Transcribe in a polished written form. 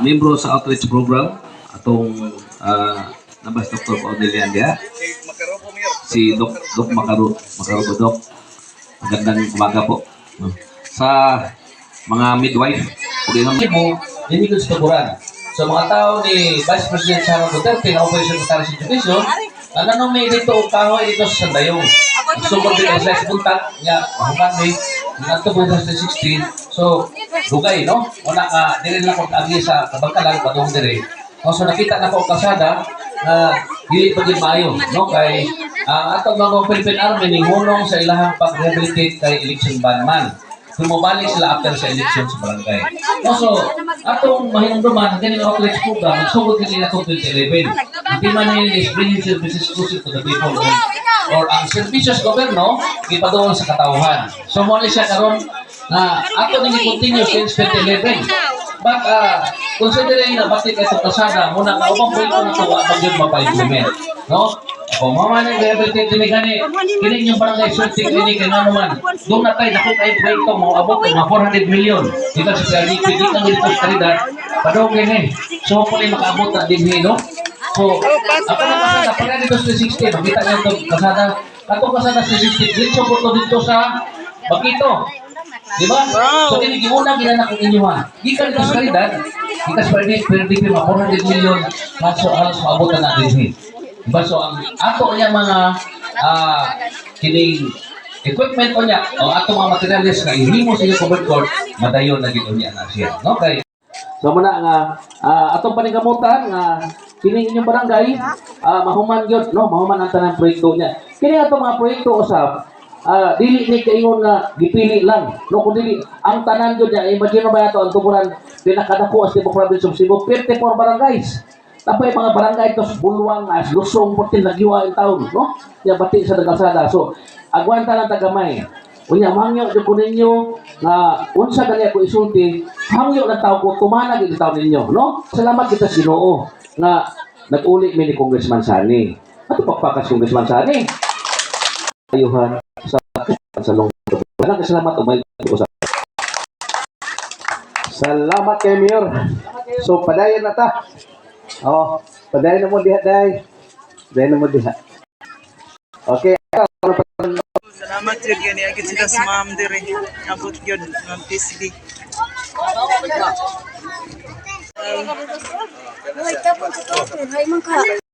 membro sa outreach program atong nabas Dr. Cornelian dia. Si Doc Makarubo Doc. Magandang umaga po. Sa mga midwife, hindi mo dinigos kaburan. So mga tao ni Vice President Sara Duterte na Operation Secretary sa Education, nanong dito o kahoy dito sa Sandayong. Sumod din sa buntag niya, mahuman ni nato po sa 16. So, dugay, no? Wala ka, dili na ko agi sa kabangkalan, padung dire. So, nakita na ko kasada na dili pa din maayo, no? Kay atong mga Philippine Army ning hunong sa ilahang pag-rehabilitate kay election banman. Sumubalik sila after sa election sa barangay. So, atong mahinumduman, ganing outreach program, nagsugod kanila itong 2011. Hindi man na is bringing services closer to the people or ang services gobyerno, ipadoon sa katauhan. So, muli siya karon na ato nang i-continue since 2011. But, considering na batik itong kasada, muna ka upang pwede na ito pag yun mapa-implement. No? Kung mama nang rehabilitate din gani, kini yung barangay sorting ini kay naman. Doon na tayo dako kay proyekto mo abot ng 400 million. Dito sa PRDP dito ang dito sa kalidad. Padong gani. So puli makaabot na din no. So ako naman sa pagka dito sa 60, makita niyo to kasada. Ato kasada sa 60, dito po dito sa Bakito. Di ba? So kini giuna ginana ko inyo ha. Gikan dito sa kalidad. Gikas PRDP 400 million kaso halos maabot na din. Diba? So, ang ato niya mga kining equipment o niya, o ato mga materials na ihimo sa iyo covered court, madayon na gito niya na siya. Okay? So, muna nga, atong panigamutan, kining inyong barangay, mahuman yun, no? Mahuman ang tanang proyekto niya. Kining atong mga proyekto usap, dili ni kaingon nga gipili lang, no? Kung dili, ang tanan yun niya, imagine ba ito, ang tuburan, pinakadako sa Cebu Province of Cebu, 54 barangays. Tapos mga barangay ito, Bulwang, Lusong, Putin, Lagiwa, yung taon, no? Yung bati sa Dagasada. So, agwanta lang tagamay. Unya, mangyo, yung po ninyo, na unsa gali ako isulti, mangyo ng tao ko, tumanag yung tao ninyo, no? Salamat kita sa Ginoo na nag-uli mi ni Congressman Sani. Ato pagpakas Congressman Sani. Ayuhan sa longgo. Salamat, umay ko sa. Salamat kay Mayor. So, padayon na ta. Oh, padayon na mo diha, day. Padayon na mo diha. Okay. Salamat yun yan. Agad sila sa ma'am dire. Abot yun ng TCD. Ay, tapos ito. Ay, mangka.